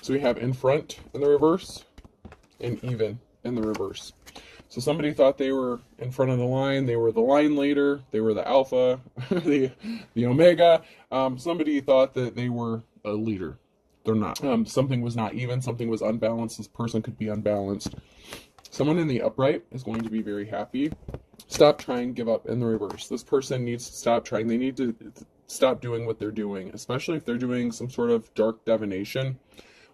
So we have in front in the reverse and even in the reverse. So somebody thought they were in front of the line, they were the line leader, they were the alpha, the omega. Somebody thought that they were a leader. They're not. Something was not even, something was unbalanced. This person could be unbalanced. Someone in the upright is going to be very happy. Stop trying, give up in the reverse. This person needs to stop trying. They need to stop doing what they're doing, especially if they're doing some sort of dark divination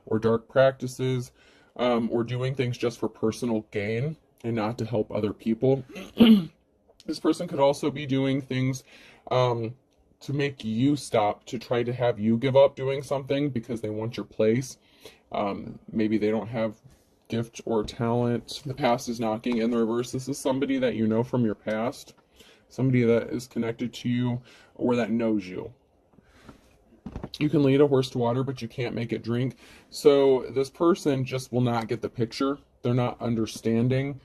or dark practices, or doing things just for personal gain and not to help other people. This person could also be doing things to make you stop, to try to have you give up doing something because they want your place. Maybe they don't have gift or talent. The past is knocking in the reverse. This is somebody that you know from your past, somebody that is connected to you or that knows you. You can lead a horse to water, but you can't make it drink. So this person just will not get the picture. They're not understanding.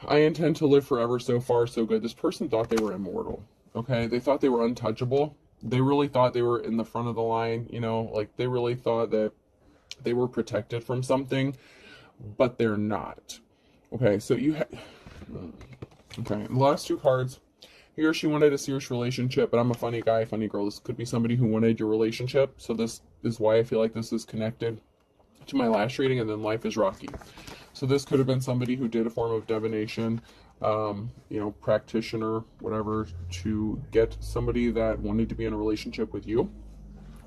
I intend to live forever. So far, so good. This person thought they were immortal. Okay, they thought they were untouchable. They really thought they were in the front of the line. You know, like they really thought that they were protected from something, but they're not. Okay, so okay, the last two cards. He or she wanted a serious relationship, but I'm a funny guy, funny girl. This could be somebody who wanted your relationship. So this is why I feel like this is connected to my last reading, and then life is rocky. So this could have been somebody who did a form of divination, practitioner, whatever, to get somebody that wanted to be in a relationship with you.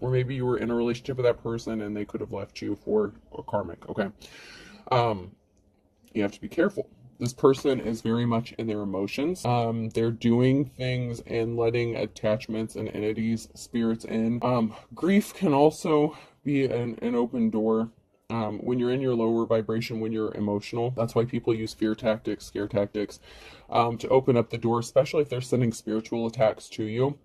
Or maybe you were in a relationship with that person and they could have left you for a karmic, okay? You have to be careful. This person is very much in their emotions. They're doing things and letting attachments and entities, spirits in. Grief can also be an open door. When you're in your lower vibration, when you're emotional, that's why people use fear tactics, scare tactics, to open up the door, especially if they're sending spiritual attacks to you,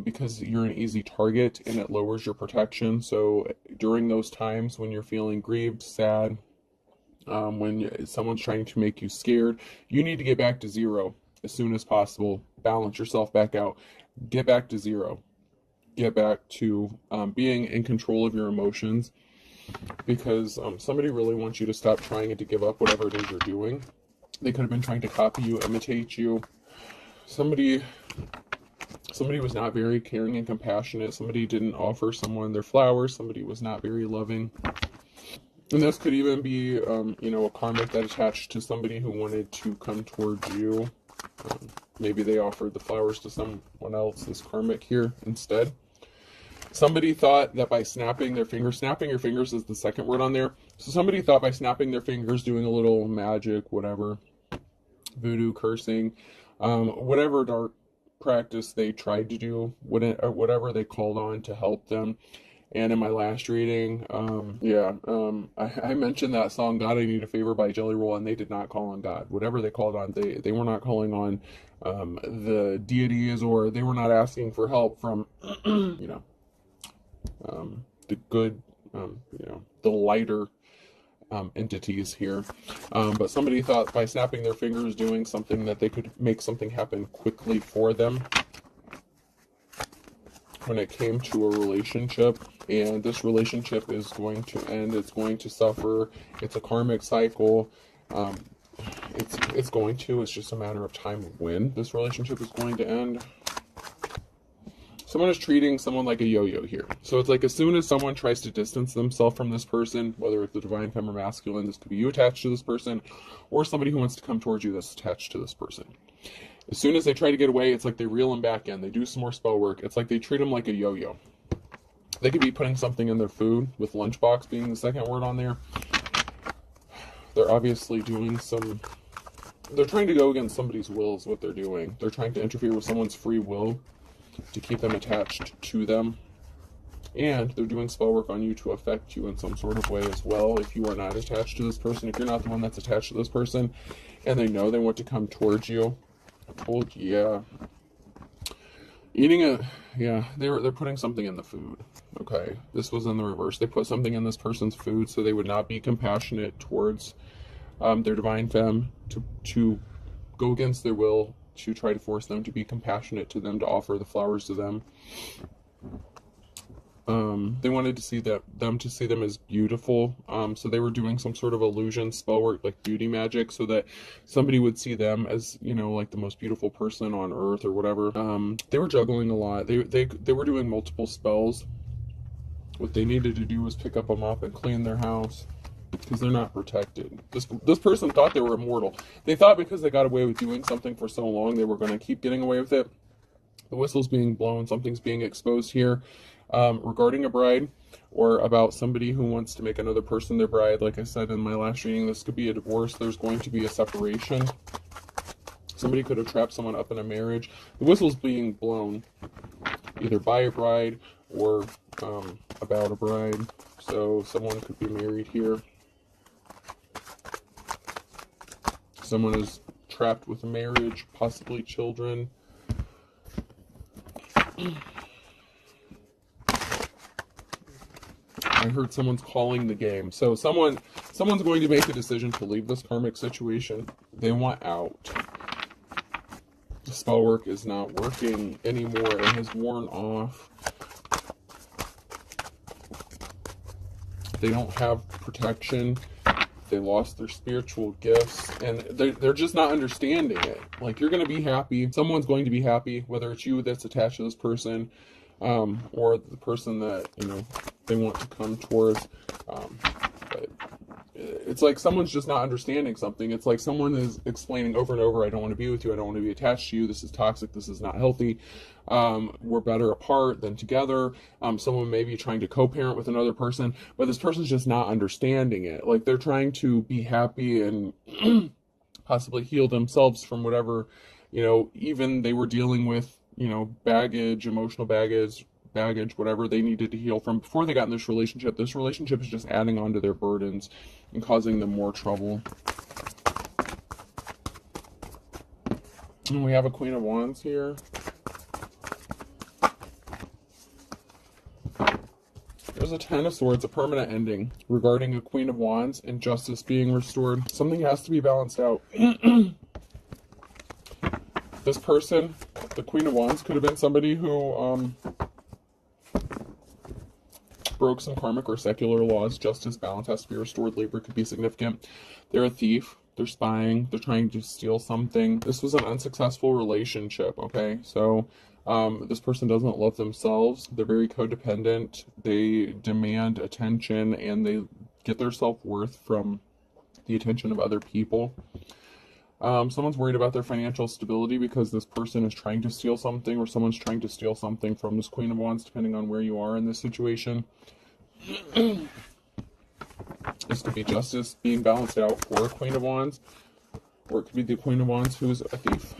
because you're an easy target and it lowers your protection. So during those times when you're feeling grieved, sad, when someone's trying to make you scared, you need to get back to zero as soon as possible. Balance yourself back out. Get back to zero. Get back to being in control of your emotions, because somebody really wants you to stop trying and to give up whatever it is you're doing. They could have been trying to copy you, imitate you. Somebody was not very caring and compassionate. Somebody didn't offer someone their flowers. Somebody was not very loving. And this could even be, a karmic that attached to somebody who wanted to come towards you. Maybe they offered the flowers to someone else, this karmic here, instead. Somebody thought that by snapping their fingers, snapping your fingers is the second word on there. So somebody thought by snapping their fingers, doing a little magic, whatever, voodoo, cursing, whatever dark practice they tried to do, whatever they called on to help them. And in my last reading, I mentioned that song, God, I Need a Favor by Jelly Roll, and they did not call on God. Whatever they called on, they were not calling on the deities, or they were not asking for help from, the good, the lighter entities here. But somebody thought by snapping their fingers, doing something, that they could make something happen quickly for them when it came to a relationship. And this relationship is going to end. It's going to suffer. It's a karmic cycle. It's just a matter of time when this relationship is going to end. Someone is treating someone like a yo-yo here. So it's like as soon as someone tries to distance themselves from this person, whether it's the divine femme or masculine, this could be you attached to this person, or somebody who wants to come towards you that's attached to this person. As soon as they try to get away, it's like they reel them back in. They do some more spell work. It's like they treat them like a yo-yo. They could be putting something in their food, with lunchbox being the second word on there. They're obviously doing they're trying to go against somebody's will is what they're doing. They're trying to interfere with someone's free will to keep them attached to them. And they're doing spell work on you to affect you in some sort of way as well. If you are not attached to this person, if you're not the one that's attached to this person, and they know they want to come towards you, they're putting something in the food. Okay, this was in the reverse. They put something in this person's food so they would not be compassionate towards their divine femme, to go against their will, to try to force them to be compassionate to them, to offer the flowers to them. They wanted to see them to see them as beautiful. So they were doing some sort of illusion spell work, like beauty magic, so that somebody would see them as, you know, like the most beautiful person on earth or whatever. They were juggling a lot. They were doing multiple spells. What they needed to do was pick up a mop and clean their house, because they're not protected. This person thought they were immortal. They thought because they got away with doing something for so long, they were going to keep getting away with it. The whistle's being blown, something's being exposed here, regarding a bride, or about somebody who wants to make another person their bride. Like I said in my last reading, this could be a divorce. There's going to be a separation. Somebody could have trapped someone up in a marriage. The whistle's being blown either by a bride or about a bride. So someone could be married here. Someone is trapped with a marriage, possibly children. I heard someone's calling the game. So someone's going to make a decision to leave this karmic situation. They want out. The spell work is not working anymore. It has worn off. They don't have protection. They lost their spiritual gifts, and they're just not understanding it. Like, you're going to be happy. Someone's going to be happy, whether it's you that's attached to this person, or the person that, you know, they want to come towards. But it's like someone's just not understanding something. It's like someone is explaining over and over, I don't want to be with you. I don't want to be attached to you. This is toxic. This is not healthy. We're better apart than together. Someone may be trying to co-parent with another person, but this person's just not understanding it. Like, they're trying to be happy and possibly heal themselves from whatever, you know, even they were dealing with, you know, baggage, emotional baggage, whatever they needed to heal from before they got in this relationship. This relationship is just adding on to their burdens and causing them more trouble. And we have a Queen of Wands here. There's a Ten of Swords, a permanent ending regarding a Queen of Wands and justice being restored. Something has to be balanced out. This person, the Queen of Wands, could have been somebody who broke some karmic or secular laws. Justice, balance has to be restored. Labor could be significant. They're a thief. They're spying. They're trying to steal something. This was an unsuccessful relationship, okay? So this person doesn't love themselves. They're very codependent. They demand attention, and they get their self-worth from the attention of other people. Someone's worried about their financial stability because this person is trying to steal something, or someone's trying to steal something from this Queen of Wands, depending on where you are in this situation. This could be justice being balanced out for a Queen of Wands, or it could be the Queen of Wands who's a thief.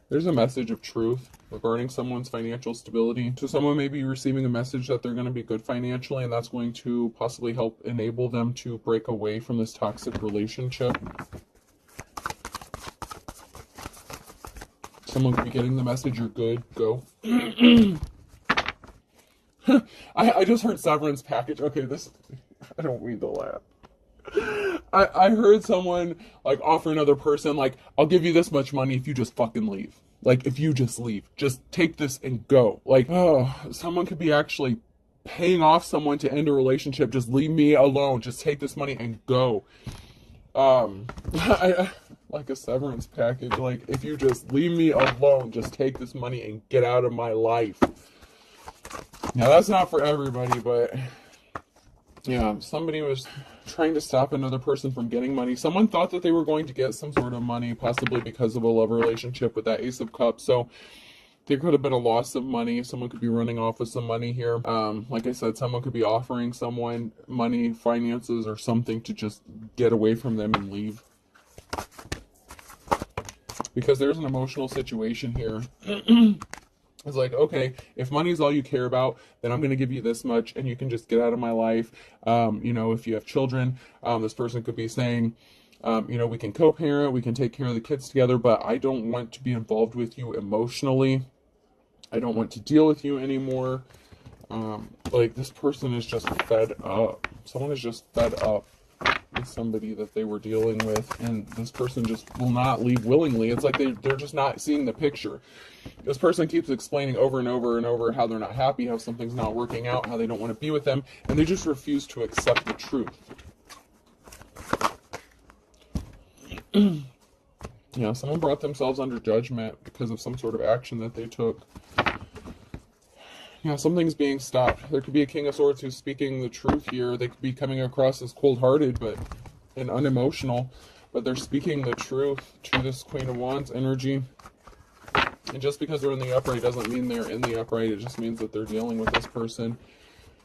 There's a message of truth regarding someone's financial stability. So someone may be receiving a message that they're going to be good financially, and that's going to possibly help enable them to break away from this toxic relationship. Someone could be getting the message, you're good, go. I just heard severance package. Okay, I don't read the lab. I heard someone, like, offer another person, like, I'll give you this much money if you just fucking leave. Like, if you just leave. Just take this and go. Like, oh, someone could be actually paying off someone to end a relationship. Just leave me alone. Just take this money and go. Like a severance package. Like, if you just leave me alone, just take this money and get out of my life. Now, that's not for everybody, but yeah, somebody was trying to stop another person from getting money. Someone thought that they were going to get some sort of money, possibly because of a love relationship with that Ace of Cups. So there could have been a loss of money. Someone could be running off with some money here. Like I said, someone could be offering someone money, finances, or something to just get away from them and leave. Because there's an emotional situation here. It's like, okay, if money's all you care about, then I'm going to give you this much and you can just get out of my life. You know, if you have children, this person could be saying, you know, we can co-parent, we can take care of the kids together, but I don't want to be involved with you emotionally. I don't want to deal with you anymore. Like, this person is just fed up. Someone is just fed up with somebody that they were dealing with, and this person just will not leave willingly. It's like they're just not seeing the picture. This person keeps explaining over and over and over how they're not happy, how something's not working out, how they don't want to be with them, and they just refuse to accept the truth. Yeah, someone brought themselves under judgment because of some sort of action that they took. Yeah, something's being stopped. There could be a King of Swords who's speaking the truth here. They could be coming across as cold-hearted and unemotional, but they're speaking the truth to this Queen of Wands energy. And just because they're in the upright doesn't mean they're in the upright. It just means that they're dealing with this person.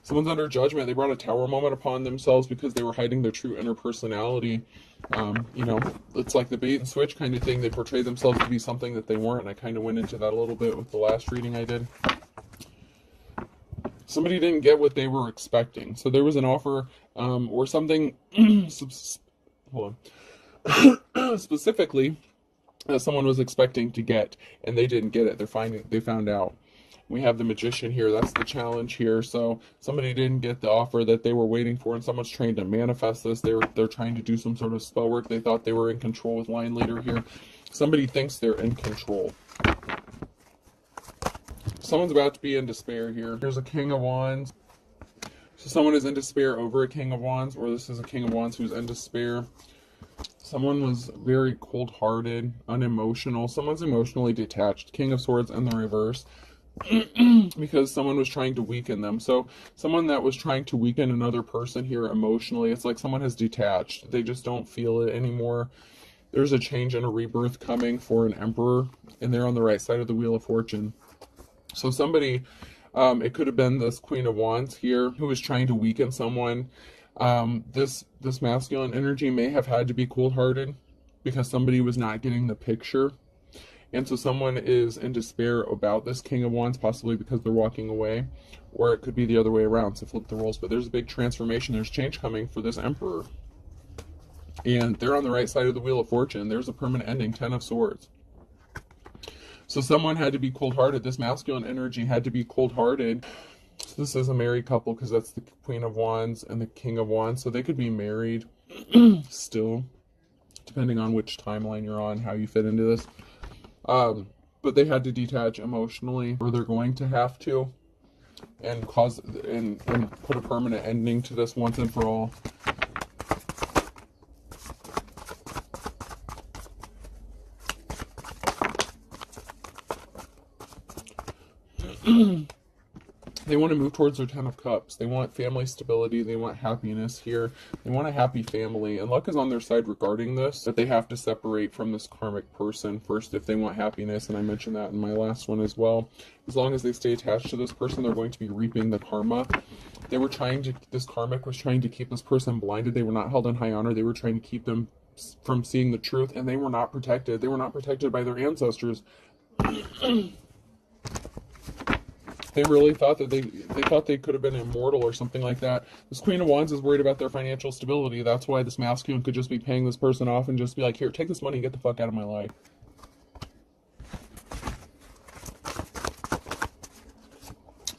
Someone's under judgment. They brought a tower moment upon themselves because they were hiding their true inner personality. You know, it's like the bait and switch kind of thing. They portray themselves to be something that they weren't. And I kind of went into that a little bit with the last reading I did. Somebody didn't get what they were expecting. So there was an offer or something, hold on, specifically someone was expecting to get, and they didn't get it. They found out. We have the Magician here. That's the challenge here. So somebody didn't get the offer that they were waiting for, and someone's trying to manifest this. They're trying to do some sort of spell work. They thought they were in control with Line Leader here. Somebody thinks they're in control. Someone's about to be in despair here. Here's a King of Wands. So someone is in despair over a King of Wands, or this is a King of Wands who's in despair. Someone was very cold-hearted, unemotional. Someone's emotionally detached. King of Swords in the reverse. Because someone was trying to weaken them. So someone that was trying to weaken another person here emotionally, it's like someone has detached. They just don't feel it anymore. There's a change and a rebirth coming for an Emperor, and they're on the right side of the Wheel of Fortune. So somebody, it could have been this Queen of Wands here who was trying to weaken someone. This masculine energy may have had to be cold-hearted because somebody was not getting the picture. And so someone is in despair about this King of Wands, possibly because they're walking away, or it could be the other way around, so flip the roles. But there's a big transformation, there's change coming for this Emperor. And they're on the right side of the Wheel of Fortune. There's a permanent ending, 10 of Swords. So someone had to be cold-hearted. This masculine energy had to be cold-hearted. So this is a married couple because that's the Queen of Wands and the King of Wands. So they could be married still, depending on which timeline you're on, how you fit into this. But they had to detach emotionally, or they're going to have to, and put a permanent ending to this once and for all. They want to move towards their 10 of Cups. They want family stability. They want happiness here. They want a happy family. And luck is on their side regarding this, that they have to separate from this karmic person first if they want happiness. And I mentioned that in my last one as well. As long as they stay attached to this person, they're going to be reaping the karma. This karmic was trying to keep this person blinded. They were not held in high honor. They were trying to keep them from seeing the truth. And they were not protected. They were not protected by their ancestors. They really thought that they thought they could have been immortal or something like that. This Queen of Wands is worried about their financial stability. That's why this masculine could just be paying this person off and just be like, here, take this money and get the fuck out of my life.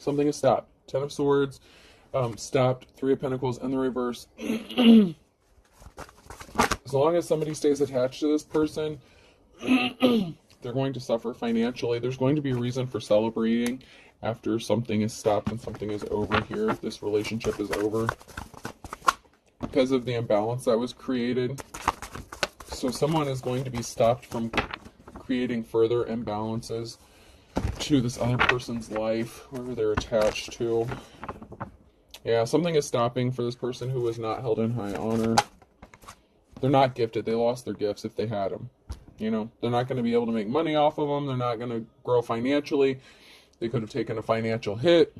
Something is stopped. 10 of Swords, stopped. 3 of Pentacles in the reverse. As long as somebody stays attached to this person, they're going to suffer financially. There's going to be a reason for celebrating after something is stopped and something is over here. This relationship is over because of the imbalance that was created. So someone is going to be stopped from creating further imbalances to this other person's life, whoever they're attached to. Yeah, something is stopping for this person who was not held in high honor. They're not gifted. They lost their gifts if they had them. You know, they're not going to be able to make money off of them. They're not going to grow financially. They could have taken a financial hit.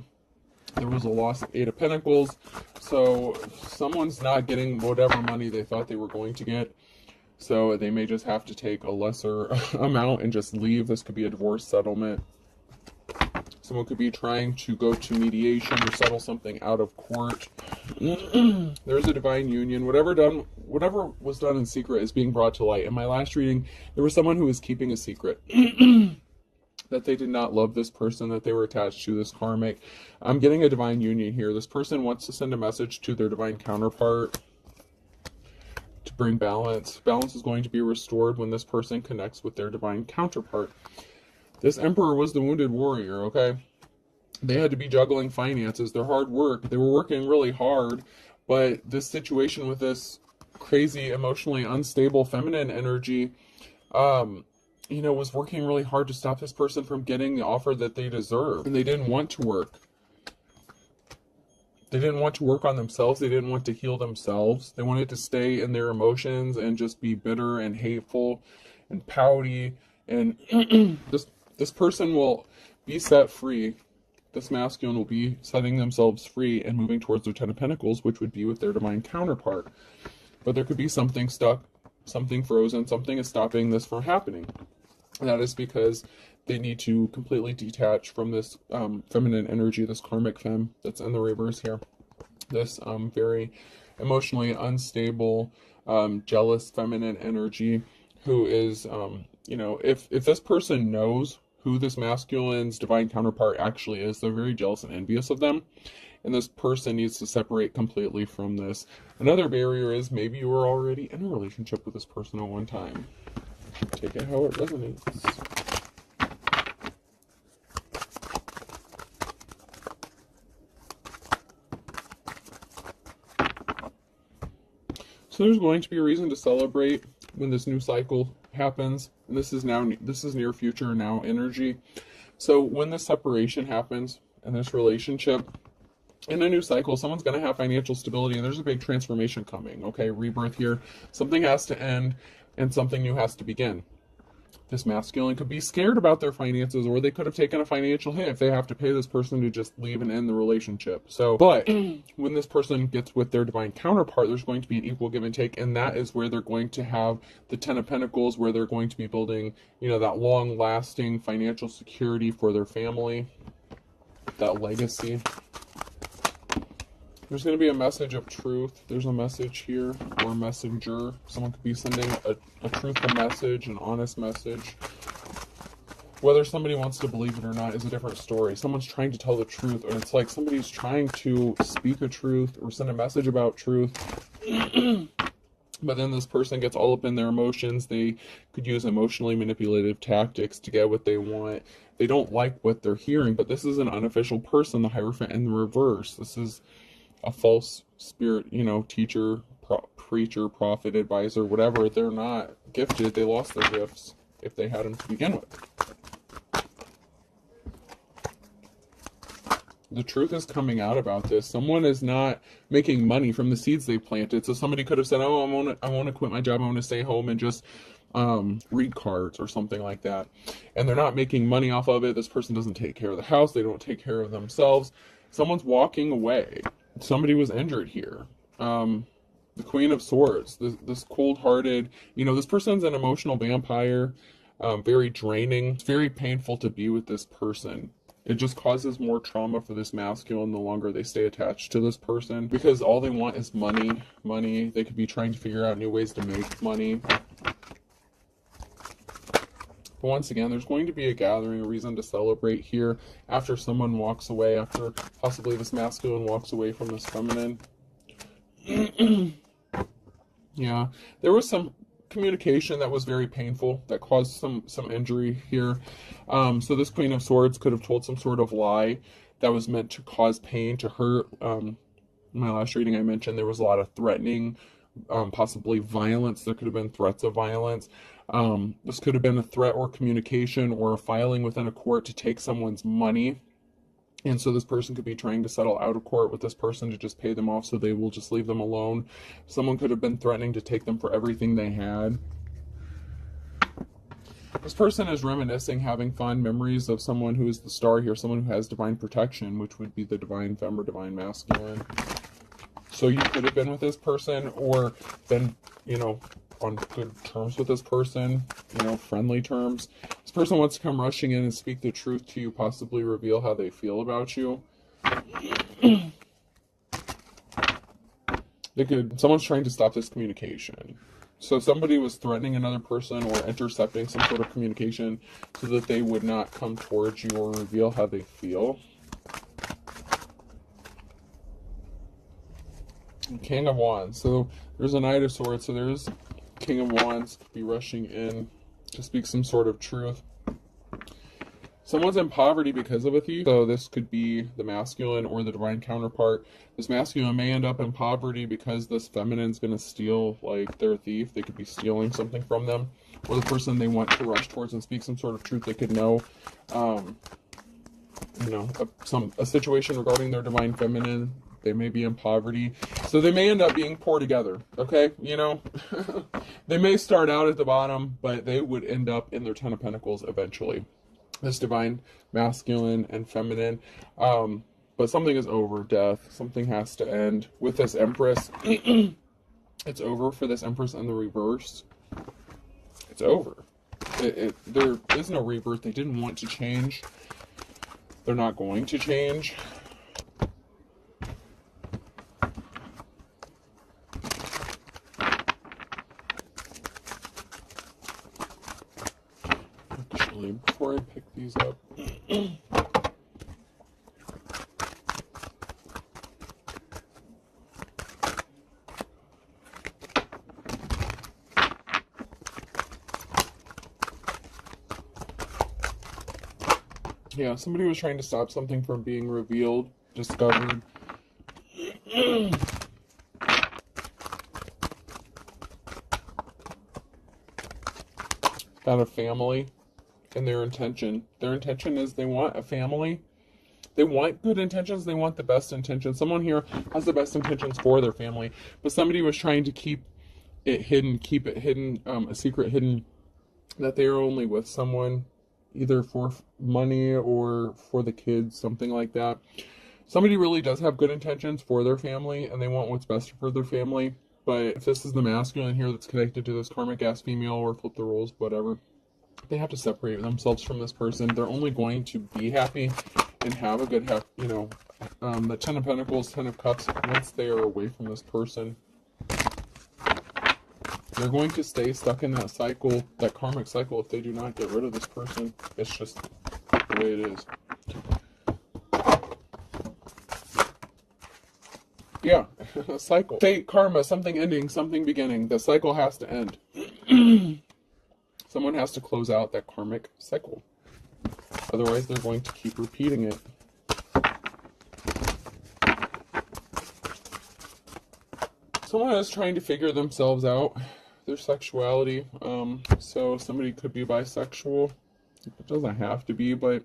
There was a loss of 8 of Pentacles. So someone's not getting whatever money they thought they were going to get. So they may just have to take a lesser amount and just leave. This could be a divorce settlement. Someone could be trying to go to mediation or settle something out of court. There's a divine union. Whatever was done in secret is being brought to light. In my last reading, there was someone who was keeping a secret. That they did not love this person, that they were attached to, this karmic. I'm getting a divine union here. This person wants to send a message to their divine counterpart. bring balance. Balance is going to be restored when this person connects with their divine counterpart. This Emperor was the wounded warrior, okay? They had to be juggling finances, their hard work. They were working really hard, but this situation with this crazy, emotionally unstable feminine energy, was working really hard to stop this person from getting the offer that they deserve. And they didn't want to work. They didn't want to work on themselves. They didn't want to heal themselves. They wanted to stay in their emotions and just be bitter and hateful and pouty. And this person will be set free. This masculine will be setting themselves free and moving towards their Ten of Pentacles, which would be with their divine counterpart. But there could be something stuck, something frozen, something is stopping this from happening. And that is because they need to completely detach from this feminine energy, this karmic femme that's in the reverse here. This very emotionally unstable, jealous feminine energy who is, if this person knows who this masculine's divine counterpart actually is, they're very jealous and envious of them. And this person needs to separate completely from this. Another barrier is maybe you were already in a relationship with this person at one time. Take it how it resonates. So there's going to be a reason to celebrate when this new cycle happens. And this is near future now energy. So when this separation happens in this relationship, in a new cycle, someone's going to have financial stability, and there's a big transformation coming, okay? Rebirth here. Something has to end, and something new has to begin. This masculine could be scared about their finances, or they could have taken a financial hit if they have to pay this person to just leave and end the relationship. But when this person gets with their divine counterpart, there's going to be an equal give and take, and that is where they're going to have the Ten of Pentacles, where they're going to be building, that long-lasting financial security for their family, that legacy. There's going to be a message of truth. There's a message here, or a messenger. Someone could be sending a truthful message, an honest message. Whether somebody wants to believe it or not is a different story. Someone's trying to tell the truth, or it's like somebody's trying to speak a truth or send a message about truth. But then this person gets all up in their emotions. They could use emotionally manipulative tactics to get what they want. They don't like what they're hearing, but this is an unofficial person, the Hierophant in the reverse. This is a false spirit, teacher, preacher, prophet, advisor, whatever. They're not gifted. They lost their gifts if they had them to begin with. The truth is coming out about this. Someone is not making money from the seeds they planted. So somebody could have said, oh, I want to quit my job. I want to stay home and just read cards or something like that. And they're not making money off of it. This person doesn't take care of the house. They don't take care of themselves. Someone's walking away. Somebody was injured here. The Queen of Swords, this cold-hearted, this person's an emotional vampire, very draining. It's very painful to be with this person. It just causes more trauma for this masculine the longer they stay attached to this person, because all they want is money. They could be trying to figure out new ways to make money. But once again, there's going to be a gathering, a reason to celebrate here after someone walks away, after possibly this masculine walks away from this feminine. Yeah, there was some communication that was very painful, that caused some injury here. So this Queen of Swords could have told some sort of lie that was meant to cause pain, to hurt. In my last reading I mentioned there was a lot of threatening, possibly violence. There could have been threats of violence. This could have been a threat or communication or a filing within a court to take someone's money. And so this person could be trying to settle out of court with this person to just pay them off so they will just leave them alone. Someone could have been threatening to take them for everything they had. This person is reminiscing, having fond memories of someone who is the star here, someone who has divine protection, which would be the divine femme or divine masculine. So you could have been with this person or been, on good terms with this person, friendly terms. This person wants to come rushing in and speak the truth to you, possibly reveal how they feel about you. Someone's trying to stop this communication. So somebody was threatening another person or intercepting some sort of communication so that they would not come towards you or reveal how they feel. King of Wands. So there's a Knight of Swords. So there's King of Wands could be rushing in to speak some sort of truth. Someone's in poverty because of a thief. So this could be the masculine or the divine counterpart. This masculine may end up in poverty because this feminine's going to steal, like, their thief. They could be stealing something from them. Or the person they want to rush towards and speak some sort of truth. They could know, you know, a situation regarding their divine feminine. They may be in poverty. So they may end up being poor together, okay? You know, they may start out at the bottom, but they would end up in their Ten of Pentacles eventually. This divine masculine and feminine. But something is over, death. Something has to end. With this Empress, it's over for this Empress in the reverse. It's over. There is no rebirth. They didn't want to change. They're not going to change. Actually, before I pick these up, yeah, somebody was trying to stop something from being revealed, discovered. Got a family and their intention. Their intention is they want a family. They want good intentions. They want the best intentions. Someone here has the best intentions for their family, but somebody was trying to keep it hidden, a secret hidden, that they are only with someone either for money or for the kids, something like that. Somebody really does have good intentions for their family and they want what's best for their family. But if this is the masculine here that's connected to this karmic ass female, or flip the roles, whatever, they have to separate themselves from this person. They're only going to be happy and have a good, you know, the Ten of Pentacles, Ten of Cups, once they are away from this person. They're going to stay stuck in that cycle, that karmic cycle, if they do not get rid of this person. It's just the way it is. Yeah, a cycle. Fate, karma, something ending, something beginning. The cycle has to end. Someone has to close out that karmic cycle. Otherwise, they're going to keep repeating it. Someone is trying to figure themselves out, their sexuality. So somebody could be bisexual. It doesn't have to be, but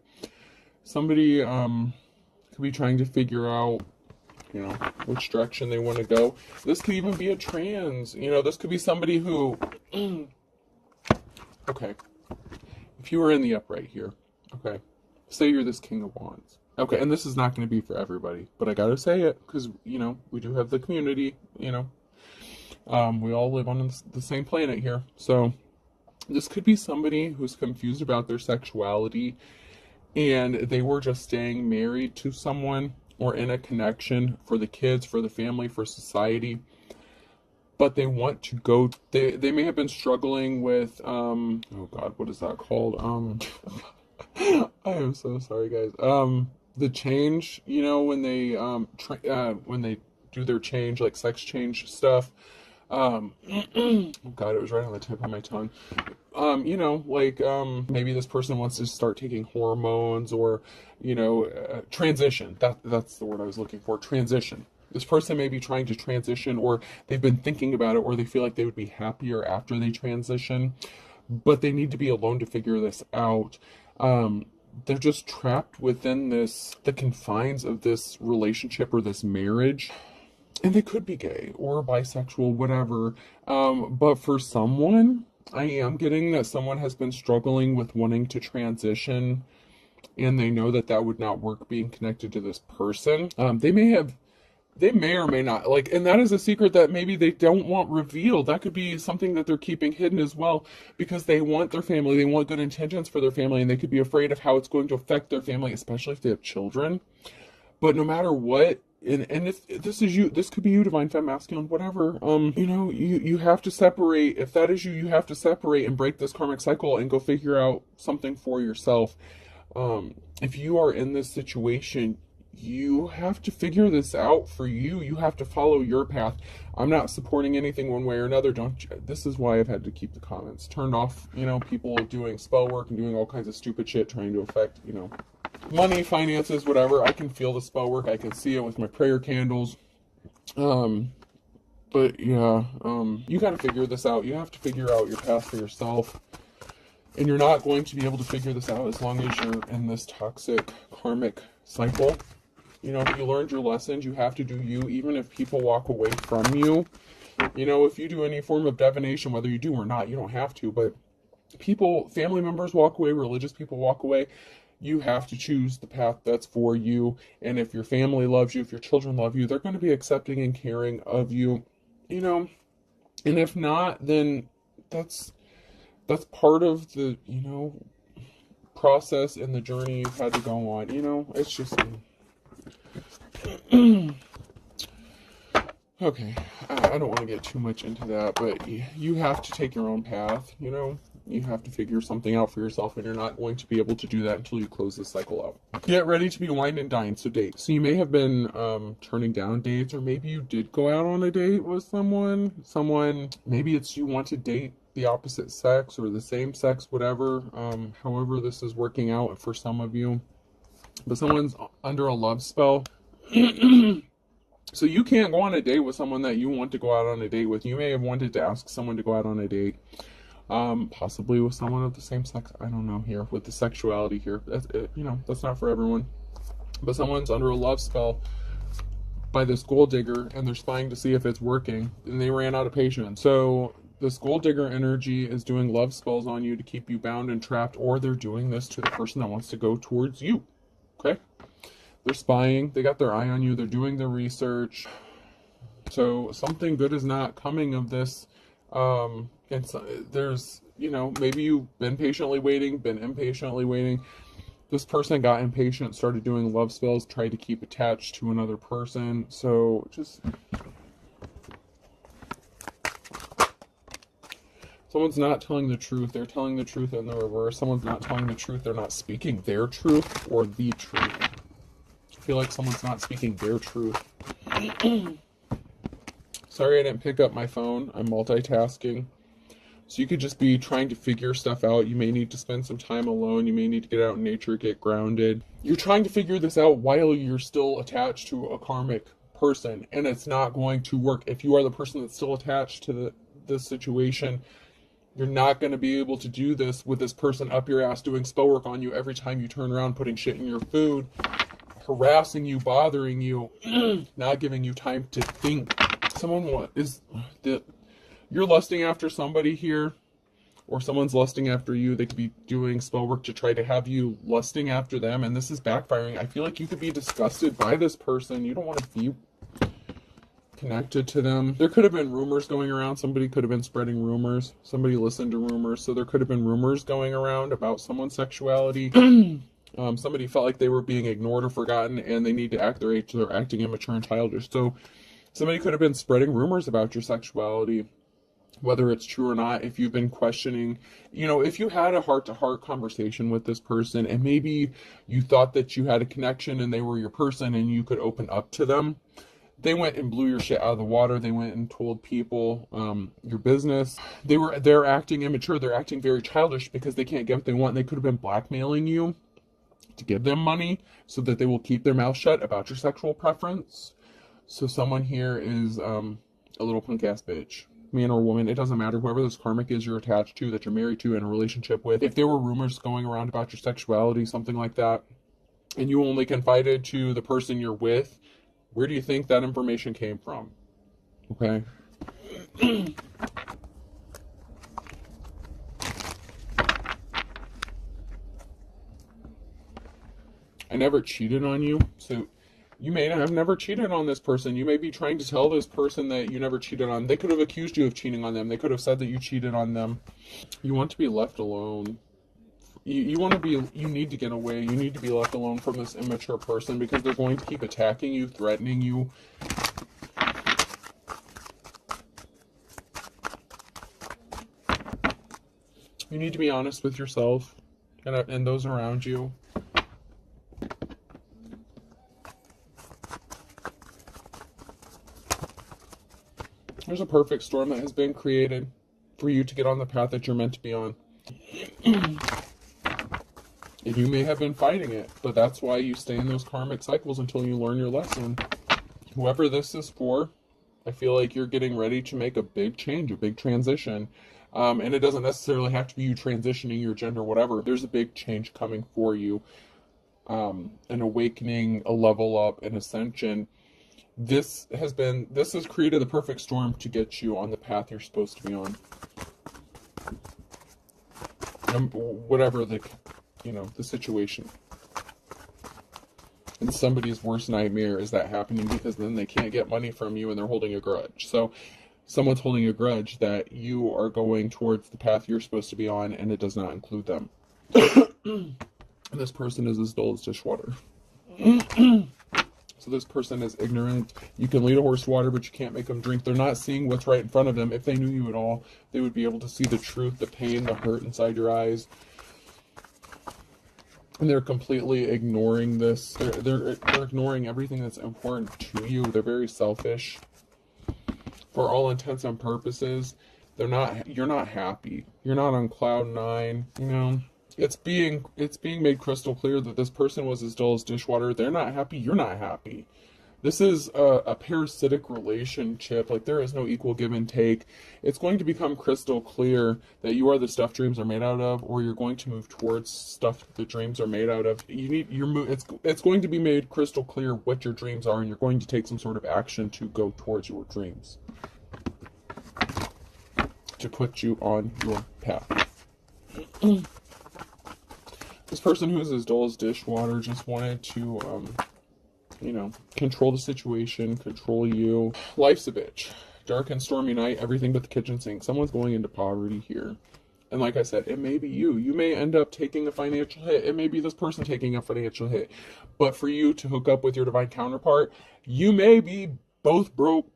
somebody could be trying to figure out, you know, which direction they want to go. This could even be a trans. You know, this could be somebody who... Okay. If you were in the upright here, okay, say you're this King of Wands. Okay, and this is not going to be for everybody, but I gotta say it, because, you know, we do have the community, you know. We all live on the same planet here. So this could be somebody who's confused about their sexuality, and they were just staying married to someone or in a connection for the kids, for the family, for society. But they want to go, they may have been struggling with, oh God, what is that called? I am so sorry, guys. The change, you know, when they do their change, like sex change stuff. Oh God, it was right on the tip of my tongue. You know, like, maybe this person wants to start taking hormones, or, you know, transition. That's the word I was looking for, transition. This person may be trying to transition, or they've been thinking about it, or they feel like they would be happier after they transition, but they need to be alone to figure this out. They're just trapped within the confines of this relationship or this marriage. And they could be gay or bisexual, whatever. But for someone, I am getting that someone has been struggling with wanting to transition, and they know that that would not work being connected to this person. They may or may not, like, and that is a secret that maybe they don't want revealed. That could be something that they're keeping hidden as well, because they want their family, they want good intentions for their family, and they could be afraid of how it's going to affect their family, especially if they have children. But no matter what, and if this is you, this could be you, divine femme, masculine, whatever, you know, you have to separate. If that is you, you have to separate and break this karmic cycle and go figure out something for yourself. If you are in this situation, you have to figure this out for you. You have to follow your path. I'm not supporting anything one way or another. This is why I've had to keep the comments turned off. You know, people doing spell work and doing all kinds of stupid shit trying to affect, you know, money, finances, whatever. I can feel the spell work. I can see it with my prayer candles. But yeah, you got to figure this out. You have to figure out your path for yourself. And you're not going to be able to figure this out as long as you're in this toxic karmic cycle. You know, if you learned your lessons, you have to do you, even if people walk away from you. You know, if you do any form of divination, whether you do or not, you don't have to, but people, family members walk away, religious people walk away, you have to choose the path that's for you. And if your family loves you, if your children love you, they're going to be accepting and caring of you, you know. And if not, then that's part of the, you know, process and the journey you've had to go on. You know, it's just okay, I don't want to get too much into that, but you have to take your own path, you know. You have to figure something out for yourself, and you're not going to be able to do that until you close this cycle out. Get ready to be wined and dined. So date. So you may have been turning down dates, or maybe you did go out on a date with someone. Maybe it's you want to date the opposite sex or the same sex, whatever. However this is working out for some of you. But someone's under a love spell. So you can't go on a date with someone that you want to go out on a date with. You may have wanted to ask someone to go out on a date. Possibly with someone of the same sex. I don't know here with the sexuality here. That's it, you know, that's not for everyone. But someone's under a love spell by this gold digger, and they're spying to see if it's working, and they ran out of patience. So this gold digger energy is doing love spells on you to keep you bound and trapped, or they're doing this to the person that wants to go towards you. Okay? They're spying. They got their eye on you. They're doing their research. So something good is not coming of this. And so there's, you know, maybe you've been patiently waiting, been impatiently waiting. This person got impatient, started doing love spells, tried to keep attached to another person. So just someone's not telling the truth. They're telling the truth in the reverse. Someone's not telling the truth. They're not speaking their truth or the truth. I feel like someone's not speaking their truth. Sorry I didn't pick up my phone. I'm multitasking. So you could just be trying to figure stuff out. You may need to spend some time alone. You may need to get out in nature, get grounded. You're trying to figure this out while you're still attached to a karmic person, and it's not going to work. If you are the person that's still attached to this situation, you're not going to be able to do this with this person up your ass doing spell work on you every time you turn around, putting shit in your food, harassing you, bothering you, not giving you time to think. You're lusting after somebody here, or someone's lusting after you. They could be doing spell work to try to have you lusting after them, and this is backfiring. I feel like you could be disgusted by this person. You don't want to be connected to them. There could have been rumors going around. Somebody could have been spreading rumors. Somebody listened to rumors, so there could have been rumors going around about someone's sexuality. Somebody felt like they were being ignored or forgotten, and they need to act their age. So they're acting immature and childish. So somebody could have been spreading rumors about your sexuality, whether it's true or not. If you've been questioning, you know, if you had a heart-to-heart conversation with this person, and maybe you thought that you had a connection and they were your person and you could open up to them, they went and blew your shit out of the water. They went and told people your business. They're acting immature. They're acting very childish because they can't get what they want. They could have been blackmailing you to give them money so that they will keep their mouth shut about your sexual preference. So someone here is a little punk ass bitch. Man or woman, it doesn't matter. Whoever this karmic is you're attached to, that you're married to, in a relationship with. If there were rumors going around about your sexuality, something like that, and you only confided to the person you're with, where do you think that information came from? Okay. I never cheated on you, so you may have never cheated on this person. You may be trying to tell this person that you never cheated on. They could have accused you of cheating on them. They could have said that you cheated on them. You want to be left alone. You need to get away. You need to be left alone from this immature person because they're going to keep attacking you, threatening you. You need to be honest with yourself and those around you. There's a perfect storm that has been created for you to get on the path that you're meant to be on. And you may have been fighting it, but that's why you stay in those karmic cycles until you learn your lesson. Whoever this is for, I feel like you're getting ready to make a big change, a big transition. And it doesn't necessarily have to be you transitioning your gender, whatever. There's a big change coming for you. An awakening, a level up, an ascension. This has created the perfect storm to get you on the path you're supposed to be on. Whatever the situation. And somebody's worst nightmare is that happening, because then they can't get money from you and they're holding a grudge. So someone's holding a grudge that you are going towards the path you're supposed to be on, and it does not include them. This person is as dull as dishwater. So this person is ignorant. You can lead a horse to water, but you can't make them drink. They're not seeing what's right in front of them. If they knew you at all, they would be able to see the truth, the pain, the hurt inside your eyes. And they're completely ignoring this. They're ignoring everything that's important to you. They're very selfish. For all intents and purposes, you're not happy. You're not on cloud nine, It's being made crystal clear that this person was as dull as dishwater. They're not happy. You're not happy. This is a parasitic relationship. Like, there is no equal give and take. It's going to become crystal clear that you are the stuff dreams are made out of, or you're going to move towards stuff the dreams are made out of. It's going to be made crystal clear what your dreams are, and you're going to take some sort of action to go towards your dreams, to put you on your path. This person who is as dull as dishwater just wanted to, control the situation, control you. Life's a bitch. Dark and stormy night, everything but the kitchen sink. Someone's going into poverty here. And like I said, it may be you. You may end up taking a financial hit. It may be this person taking a financial hit. But for you to hook up with your divine counterpart, you may be both broke,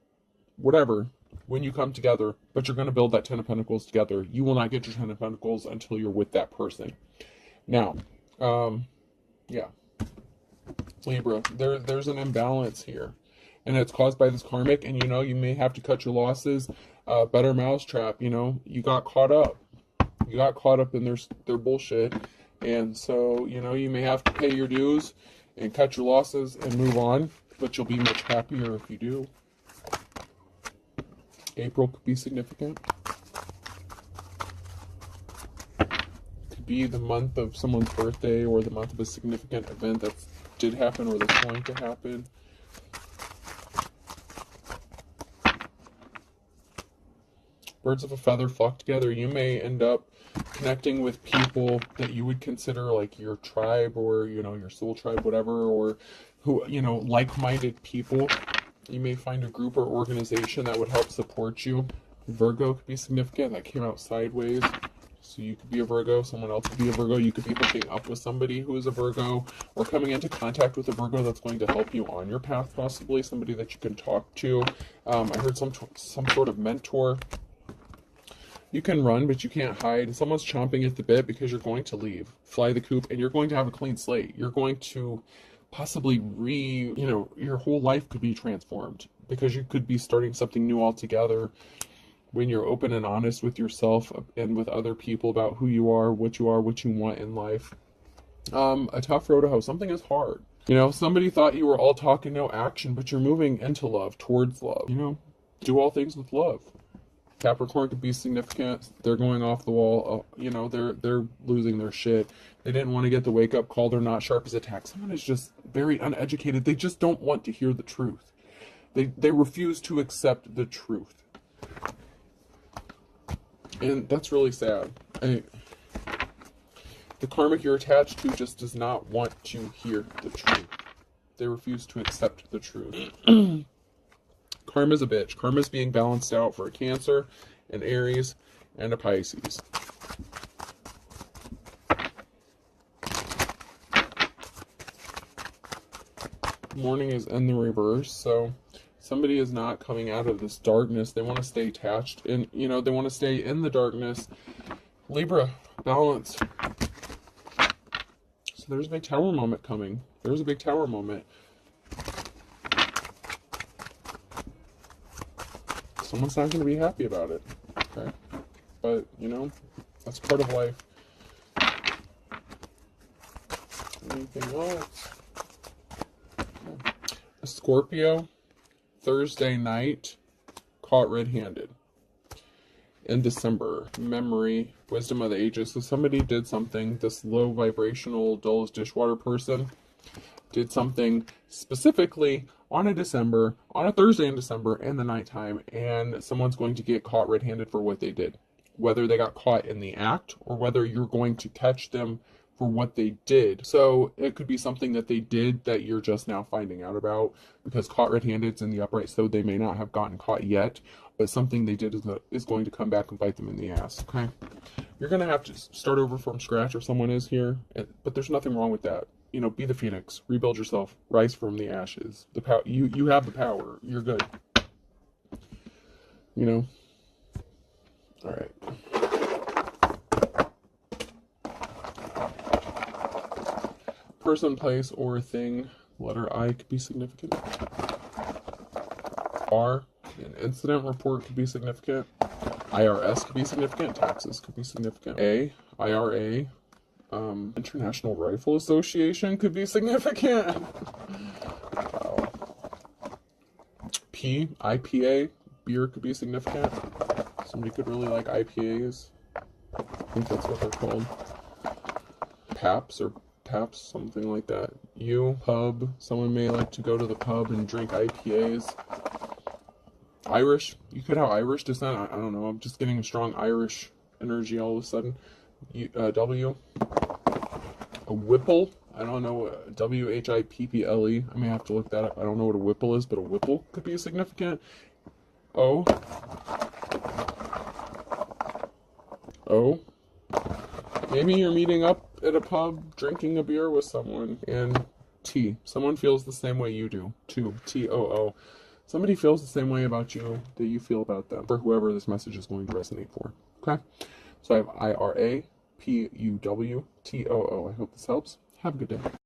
whatever, when you come together. But you're going to build that 10 of Pentacles together. You will not get your 10 of Pentacles until you're with that person. Now, Libra, there's an imbalance here, and it's caused by this karmic, and you may have to cut your losses. Better mousetrap, you got caught up. You got caught up in their bullshit, and so, you may have to pay your dues and cut your losses and move on, but you'll be much happier if you do. April could be significant. Be the month of someone's birthday, or the month of a significant event that did happen or that's going to happen. Birds of a feather flock together. You may end up connecting with people that you would consider like your tribe, or your soul tribe, whatever, or who like-minded people. You may find a group or organization that would help support you. Virgo could be significant. That came out sideways. So you could be a Virgo, someone else could be a Virgo, you could be hooking up with somebody who is a Virgo, or coming into contact with a Virgo that's going to help you on your path, possibly, somebody that you can talk to. I heard some sort of mentor. You can run, but you can't hide. Someone's chomping at the bit because you're going to leave, fly the coop, and you're going to have a clean slate. You're going to possibly your whole life could be transformed, because you could be starting something new altogether. When you're open and honest with yourself and with other people about who you are, what you want in life. A tough road to hoe. Something is hard. Somebody thought you were all talk and no action, but you're moving into love, towards love. Do all things with love. Capricorn could be significant. They're going off the wall. They're losing their shit. They didn't want to get the wake-up call. They're not sharp as a tack. Someone is just very uneducated. They just don't want to hear the truth. They refuse to accept the truth. And that's really sad. The karmic you're attached to just does not want to hear the truth. They refuse to accept the truth. Karma's a bitch. Karma's being balanced out for a Cancer, an Aries, and a Pisces. Morning is in the reverse, so somebody is not coming out of this darkness. They want to stay attached, and they want to stay in the darkness. Libra, balance. So there's a big tower moment coming. There's a big tower moment. someone's not going to be happy about it. Okay? But, you know, that's part of life. Anything else? Yeah. A Scorpio, Thursday night, caught red-handed. In December, memory, wisdom of the ages. So somebody did something, this low vibrational, dull as dishwater person did something specifically on a Thursday in December in the nighttime, and someone's going to get caught red-handed for what they did. Whether they got caught in the act or whether you're going to catch them for what they did. So it could be something that they did that you're just now finding out about, because caught red-handed's in the upright, so they may not have gotten caught yet, but something they did is going to come back and bite them in the ass. Okay, you're going to have to start over from scratch, or someone is here, but there's nothing wrong with that. You know, be the phoenix, rebuild yourself, rise from the ashes. The power, you have the power. You're good. You know. All right. Person, place, or thing. Letter I could be significant. R, an incident report could be significant. IRS could be significant. Taxes could be significant. A, IRA, International Rifle Association could be significant. Wow. P, IPA, beer could be significant. Somebody could really like IPAs. I think that's what they're called. Paps, something like that. U, pub. Someone may like to go to the pub and drink IPAs. Irish. You could have Irish descent. I don't know. I'm just getting a strong Irish energy all of a sudden. W. A Whipple. I don't know. WHIPPLE. I may have to look that up. I don't know what a Whipple is, but a Whipple could be significant. O. Maybe you're meeting up at a pub, drinking a beer with someone. And T. Someone feels the same way you do. 2. TOO. Somebody feels the same way about you that you feel about them, for whoever this message is going to resonate for. Okay? So I have IRA, PUW, TOO. I hope this helps. Have a good day.